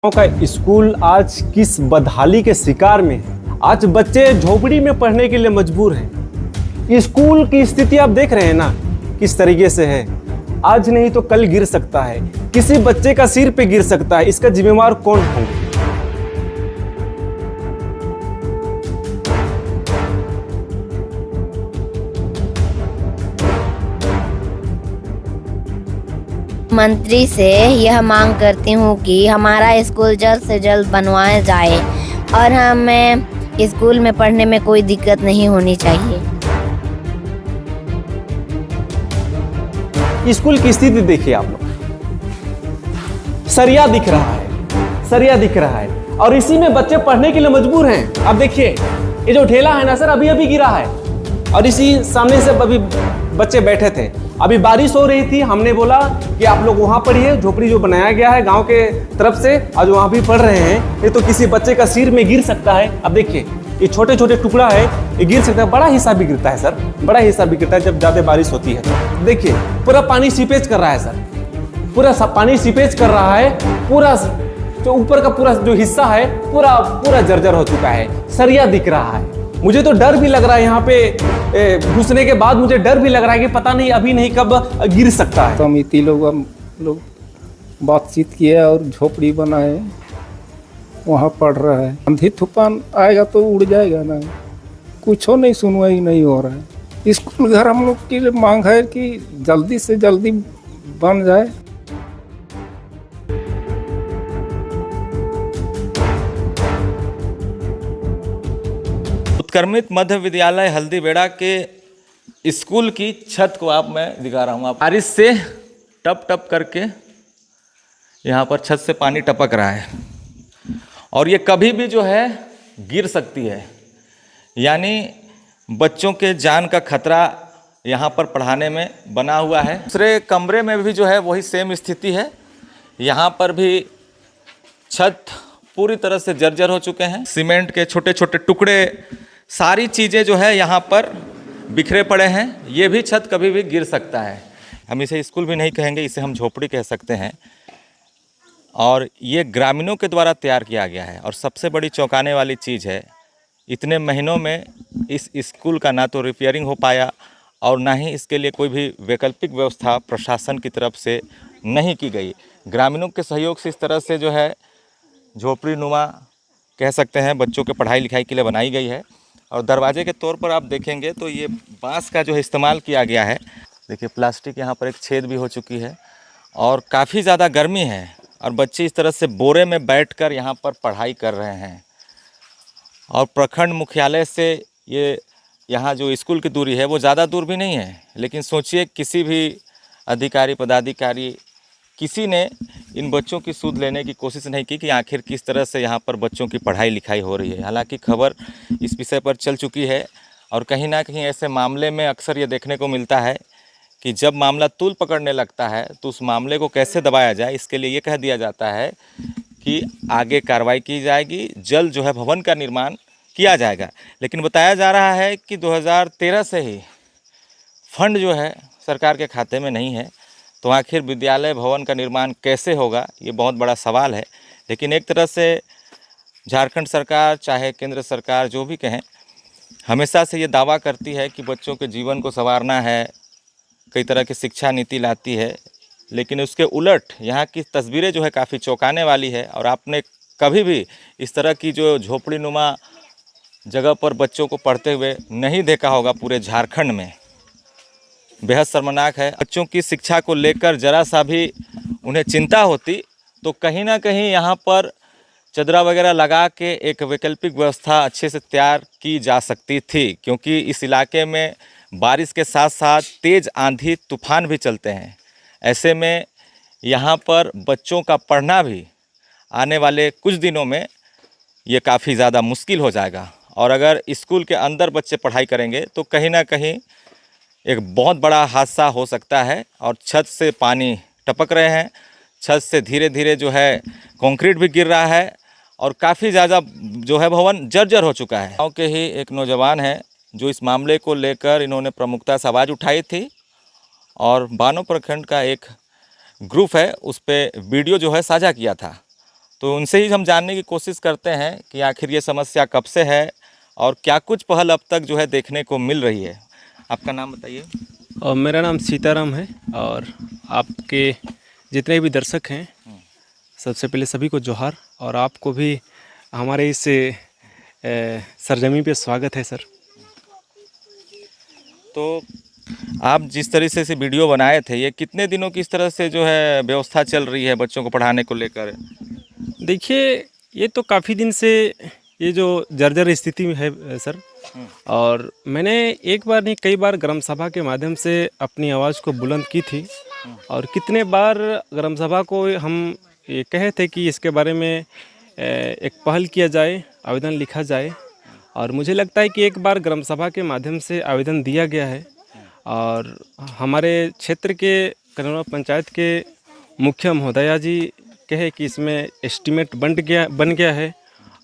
गाँव का स्कूल आज किस बदहाली के शिकार में है। आज बच्चे झोपड़ी में पढ़ने के लिए मजबूर हैं। स्कूल की स्थिति आप देख रहे हैं ना किस तरीके से है। आज नहीं तो कल गिर सकता है, किसी बच्चे का सिर पे गिर सकता है। इसका जिम्मेवार कौन होंगे? मंत्री से यह मांग करती हूँ कि हमारा स्कूल जल्द से जल्द बनवाया जाए और हमें स्कूल में पढ़ने में कोई दिक्कत नहीं होनी चाहिए। स्कूल की स्थिति देखिए आप लोग, सरिया दिख रहा है, सरिया दिख रहा है और इसी में बच्चे पढ़ने के लिए मजबूर हैं। अब देखिए ये जो ठेला है ना सर, अभी अभी गिरा है और इसी सामने से अभी बच्चे बैठे थे। अभी बारिश हो रही थी, हमने बोला कि आप लोग वहां पढ़िए, झोपड़ी जो बनाया गया है गांव के तरफ से, आज वहां भी पढ़ रहे हैं। ये तो किसी बच्चे का सिर में गिर सकता है। अब देखिए ये छोटे छोटे टुकड़ा है, ये गिर सकता है। बड़ा हिस्सा भी गिरता है सर, बड़ा हिस्सा भी गिरता है जब ज्यादा बारिश होती है। देखिए पूरा पानी सीपेज कर रहा है सर, पूरा पानी सीपेज कर रहा है। पूरा जो ऊपर का पूरा जो हिस्सा है पूरा पूरा जर्जर हो चुका है, सरिया दिख रहा है। मुझे तो डर भी लग रहा है, यहाँ पे घुसने के बाद मुझे डर भी लग रहा है कि पता नहीं अभी नहीं कब गिर सकता है। समिति लोग बातचीत किए और झोपड़ी बनाए, वहाँ पढ़ रहा है। आंधी तूफान आएगा तो उड़ जाएगा ना, कुछ हो नहीं, सुनवाई नहीं हो रहा है। स्कूल घर हम लोग की मांग है कि जल्दी से जल्दी बन जाए। उत्क्रमित मध्य विद्यालय हल्दीबेड़ा के स्कूल की छत को आप मैं दिखा रहा हूँ। आप बारिश से टप टप करके यहाँ पर छत से पानी टपक रहा है और ये कभी भी जो है गिर सकती है, यानी बच्चों के जान का खतरा यहाँ पर पढ़ाने में बना हुआ है। दूसरे कमरे में भी जो है वही सेम स्थिति है। यहाँ पर भी छत पूरी तरह से जर्जर हो चुके हैं। सीमेंट के छोटे छोटे टुकड़े, सारी चीज़ें जो है यहाँ पर बिखरे पड़े हैं। ये भी छत कभी भी गिर सकता है। हम इसे स्कूल भी नहीं कहेंगे, इसे हम झोपड़ी कह सकते हैं। और ये ग्रामीणों के द्वारा तैयार किया गया है। और सबसे बड़ी चौंकाने वाली चीज़ है, इतने महीनों में इस स्कूल का ना तो रिपेयरिंग हो पाया और ना ही इसके लिए कोई भी वैकल्पिक व्यवस्था प्रशासन की तरफ से नहीं की गई। ग्रामीणों के सहयोग से इस तरह से जो है झोपड़ी नुमा कह सकते हैं बच्चों के पढ़ाई लिखाई के लिए बनाई गई है। और दरवाजे के तौर पर आप देखेंगे तो ये बांस का जो है इस्तेमाल किया गया है। देखिए प्लास्टिक यहाँ पर एक छेद भी हो चुकी है और काफ़ी ज़्यादा गर्मी है और बच्चे इस तरह से बोरे में बैठकर यहाँ पर पढ़ाई कर रहे हैं। और प्रखंड मुख्यालय से ये यहाँ जो स्कूल की दूरी है वो ज़्यादा दूर भी नहीं है, लेकिन सोचिए किसी भी अधिकारी पदाधिकारी किसी ने इन बच्चों की सूद लेने की कोशिश नहीं की कि आखिर किस तरह से यहाँ पर बच्चों की पढ़ाई लिखाई हो रही है। हालांकि खबर इस विषय पर चल चुकी है और कहीं ना कहीं ऐसे मामले में अक्सर ये देखने को मिलता है कि जब मामला तूल पकड़ने लगता है तो उस मामले को कैसे दबाया जाए, इसके लिए ये कह दिया जाता है कि आगे कार्रवाई की जाएगी, जल्द जो है भवन का निर्माण किया जाएगा। लेकिन बताया जा रहा है कि 2013 से ही फंड जो है सरकार के खाते में नहीं है, तो आखिर विद्यालय भवन का निर्माण कैसे होगा, ये बहुत बड़ा सवाल है। लेकिन एक तरह से झारखंड सरकार चाहे केंद्र सरकार जो भी कहें, हमेशा से ये दावा करती है कि बच्चों के जीवन को संवारना है, कई तरह की शिक्षा नीति लाती है, लेकिन उसके उलट यहाँ की तस्वीरें जो है काफ़ी चौंकाने वाली है। और आपने कभी भी इस तरह की जो झोपड़ी नुमा जगह पर बच्चों को पढ़ते हुए नहीं देखा होगा पूरे झारखंड में। बेहद शर्मनाक है। बच्चों की शिक्षा को लेकर जरा सा भी उन्हें चिंता होती तो कहीं ना कहीं यहाँ पर चदरा वगैरह लगा के एक वैकल्पिक व्यवस्था अच्छे से तैयार की जा सकती थी, क्योंकि इस इलाके में बारिश के साथ साथ तेज़ आंधी तूफान भी चलते हैं। ऐसे में यहाँ पर बच्चों का पढ़ना भी आने वाले कुछ दिनों में ये काफ़ी ज़्यादा मुश्किल हो जाएगा। और अगर स्कूल के अंदर बच्चे पढ़ाई करेंगे तो कहीं ना कहीं एक बहुत बड़ा हादसा हो सकता है। और छत से पानी टपक रहे हैं, छत से धीरे धीरे जो है कंक्रीट भी गिर रहा है और काफ़ी ज़्यादा जो है भवन जर्जर हो चुका है। गाँव के ही एक नौजवान है जो इस मामले को लेकर इन्होंने प्रमुखता से आवाज़ उठाई थी और बानो प्रखंड का एक ग्रुप है उस पर वीडियो जो है साझा किया था। तो उनसे ही हम जानने की कोशिश करते हैं कि आखिर ये समस्या कब से है और क्या कुछ पहल अब तक जो है देखने को मिल रही है। आपका नाम बताइए। और मेरा नाम सीताराम है और आपके जितने भी दर्शक हैं सबसे पहले सभी को जोहार और आपको भी हमारे इस सरजमी पे स्वागत है सर। तो आप जिस तरह से वीडियो बनाए थे, ये कितने दिनों की इस तरह से जो है व्यवस्था चल रही है बच्चों को पढ़ाने को लेकर? देखिए ये तो काफ़ी दिन से ये जो जर्जर स्थिति में है सर, और मैंने एक बार नहीं कई बार ग्राम सभा के माध्यम से अपनी आवाज़ को बुलंद की थी और कितने बार ग्राम सभा को हम ये कहे थे कि इसके बारे में एक पहल किया जाए, आवेदन लिखा जाए। और मुझे लगता है कि एक बार ग्राम सभा के माध्यम से आवेदन दिया गया है और हमारे क्षेत्र के कनौरा पंचायत के मुखिया महोदया जी कहे कि इसमें एस्टीमेट बन गया है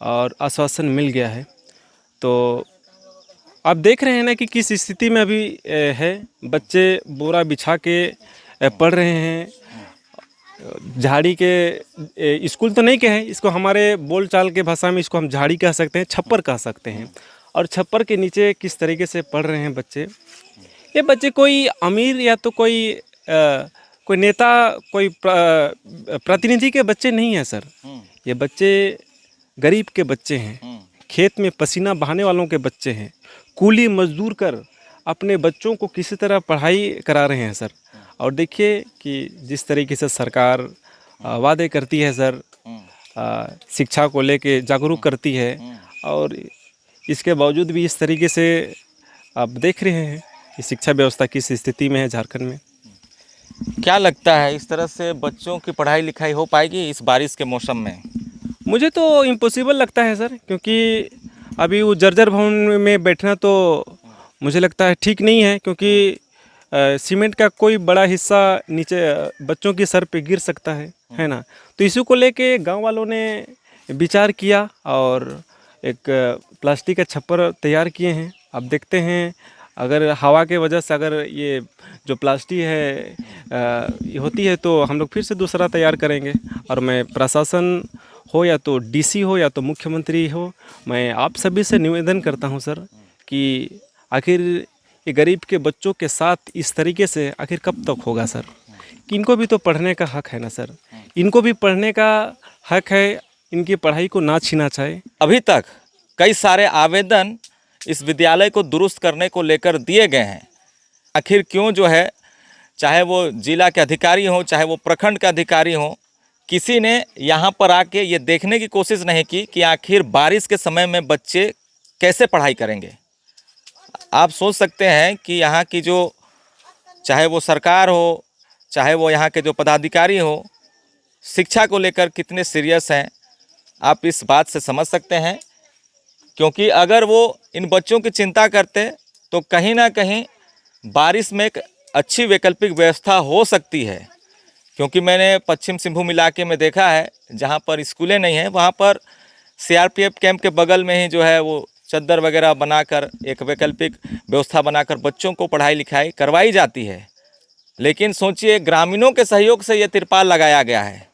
और आश्वासन मिल गया है। तो आप देख रहे हैं ना कि किस स्थिति में अभी है। बच्चे बोरा बिछा के पढ़ रहे हैं। झाड़ी के स्कूल तो नहीं कहें इसको, हमारे बोलचाल के भाषा में इसको हम झाड़ी कह सकते हैं, छप्पर कह सकते हैं। और छप्पर के नीचे किस तरीके से पढ़ रहे हैं बच्चे। ये बच्चे कोई अमीर या तो कोई नेता, कोई प्रतिनिधि के बच्चे नहीं हैं सर। ये बच्चे गरीब के बच्चे हैं, खेत में पसीना बहाने वालों के बच्चे हैं, कूली मजदूर कर अपने बच्चों को किसी तरह पढ़ाई करा रहे हैं सर। और देखिए कि जिस तरीके से सरकार वादे करती है सर, शिक्षा को लेके जागरूक करती है, और इसके बावजूद भी इस तरीके से आप देख रहे हैं कि शिक्षा व्यवस्था किस स्थिति में है झारखंड में। क्या लगता है इस तरह से बच्चों की पढ़ाई लिखाई हो पाएगी इस बारिश के मौसम में? मुझे तो इम्पॉसिबल लगता है सर, क्योंकि अभी वो जर्जर भवन में बैठना तो मुझे लगता है ठीक नहीं है, क्योंकि सीमेंट का कोई बड़ा हिस्सा नीचे बच्चों के सर पे गिर सकता है ना। तो इसी को लेके गांव वालों ने विचार किया और एक प्लास्टिक का छप्पर तैयार किए हैं। अब देखते हैं अगर हवा के वजह से अगर ये जो प्लास्टिक है ये होती है तो हम लोग फिर से दूसरा तैयार करेंगे। और मैं प्रशासन हो या तो डीसी हो या तो मुख्यमंत्री हो, मैं आप सभी से निवेदन करता हूं सर कि आखिर ये गरीब के बच्चों के साथ इस तरीके से आखिर कब तक होगा सर। कि इनको भी तो पढ़ने का हक है ना सर, इनको भी पढ़ने का हक है, इनकी पढ़ाई को ना छीना चाहे। अभी तक कई सारे आवेदन इस विद्यालय को दुरुस्त करने को लेकर दिए गए हैं। आखिर क्यों जो है, चाहे वो जिला के अधिकारी हों, चाहे वो प्रखंड के अधिकारी हों, किसी ने यहाँ पर आके ये देखने की कोशिश नहीं की कि आखिर बारिश के समय में बच्चे कैसे पढ़ाई करेंगे। आप सोच सकते हैं कि यहाँ की जो चाहे वो सरकार हो, चाहे वो यहाँ के जो पदाधिकारी हो, शिक्षा को लेकर कितने सीरियस हैं आप इस बात से समझ सकते हैं। क्योंकि अगर वो इन बच्चों की चिंता करते तो कहीं ना कहीं बारिश में एक अच्छी वैकल्पिक व्यवस्था हो सकती है। क्योंकि मैंने पश्चिम सिंहभूम इलाके में देखा है जहाँ पर स्कूलें नहीं हैं, वहाँ पर सीआरपीएफ कैंप के बगल में ही जो है वो चद्दर वगैरह बनाकर एक वैकल्पिक व्यवस्था बनाकर बच्चों को पढ़ाई लिखाई करवाई जाती है। लेकिन सोचिए ग्रामीणों के सहयोग से ये तिरपाल लगाया गया है।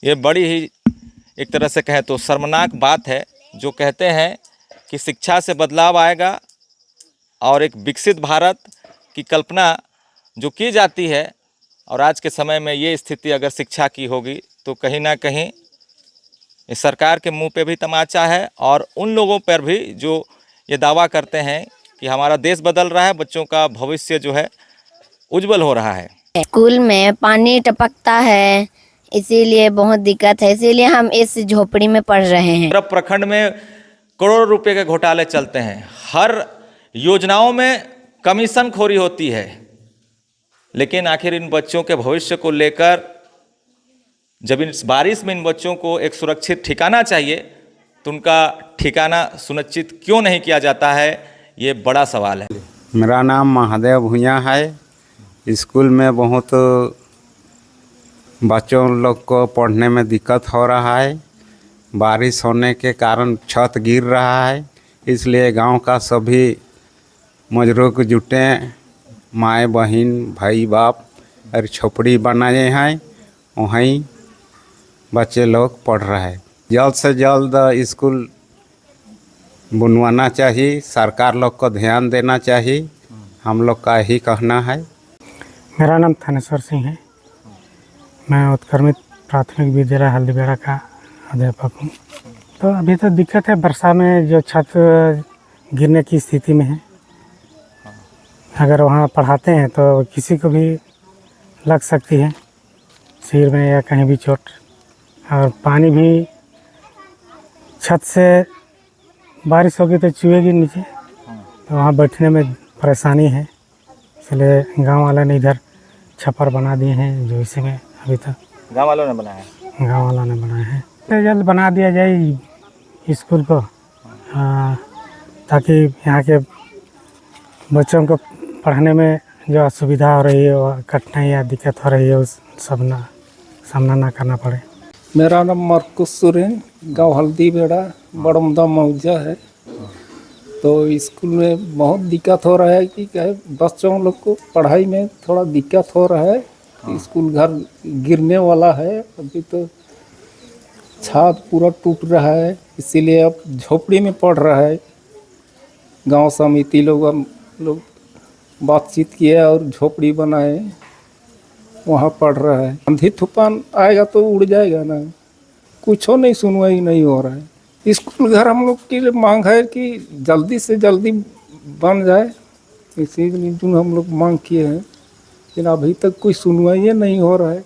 ये बड़ी ही एक तरह से कहें तो शर्मनाक बात है। जो कहते हैं कि शिक्षा से बदलाव आएगा और एक विकसित भारत की कल्पना जो की जाती है, और आज के समय में ये स्थिति अगर शिक्षा की होगी तो कहीं ना कहीं इस सरकार के मुंह पे भी तमाचा है और उन लोगों पर भी जो ये दावा करते हैं कि हमारा देश बदल रहा है, बच्चों का भविष्य जो है उज्जवल हो रहा है। स्कूल में पानी टपकता है, इसीलिए बहुत दिक्कत है, इसीलिए हम इस झोपड़ी में पढ़ रहे हैं। पूरा प्रखंड में करोड़ों रुपए के घोटाले चलते हैं, हर योजनाओं में कमीशन खोरी होती है। लेकिन आखिर इन बच्चों के भविष्य को लेकर जब इस बारिश में इन बच्चों को एक सुरक्षित ठिकाना चाहिए तो उनका ठिकाना सुनिश्चित क्यों नहीं किया जाता है, ये बड़ा सवाल है। मेरा नाम महादेव भूँया है। स्कूल में बहुत बच्चों लोग को पढ़ने में दिक्कत हो रहा है। बारिश होने के कारण छत गिर रहा है, इसलिए गांव का सभी मजदूर को जुटे, माए बहन भाई बाप और झोपड़ी बनाए हैं। वहीं बच्चे लोग पढ़ रहे हैं। जल्द से जल्द स्कूल बनवाना चाहिए, सरकार लोग को ध्यान देना चाहिए, हम लोग का यही कहना है। मेरा नाम थानेश्वर सिंह है। मैं उत्क्रमित प्राथमिक विद्यालय हल्दीबेड़ा का अध्यापक हूँ। तो अभी तो दिक्कत है, वर्षा में जो छत गिरने की स्थिति में है। अगर वहाँ पढ़ाते हैं तो किसी को भी लग सकती है सिर में या कहीं भी चोट। और पानी भी छत से बारिश होगी तो चुएगी नीचे, तो वहाँ बैठने में परेशानी है। इसलिए गांव वालों ने इधर छप्पर बना दिए हैं, जो इसी में अभी तक गाँव वालों ने बनाया है। गांव वालों ने बनाए हैं। तो जल्द बना दिया जाए स्कूल को, ताकि यहाँ के बच्चों को पढ़ने में जो असुविधा हो रही है, वो कठिनाई या दिक्कत हो रही है, उस सब ना सामना ना करना पड़े। मेरा नाम मार्कुस सोरेन, गांव हल्दीबेड़ा, बड़मदा मौजा है। तो स्कूल में बहुत दिक्कत हो रहा है कि क्या है, बच्चों लोग को पढ़ाई में थोड़ा दिक्कत हो रहा है। स्कूल घर गिरने वाला है, अभी तो छत पूरा टूट रहा है, इसीलिए अब झोपड़ी में पढ़ रहा है। गांव समिति लोग बातचीत किए और झोपड़ी बनाए, वहाँ पढ़ रहा है। आंधी तूफान आएगा तो उड़ जाएगा ना, कुछ हो नहीं, सुनवाई नहीं हो रहा है। स्कूल घर हम लोग की मांग है कि जल्दी से जल्दी बन जाए, इसीलिए हम लोग मांग किए हैं, लेकिन अभी तक कोई सुनवाई नहीं हो रहा है।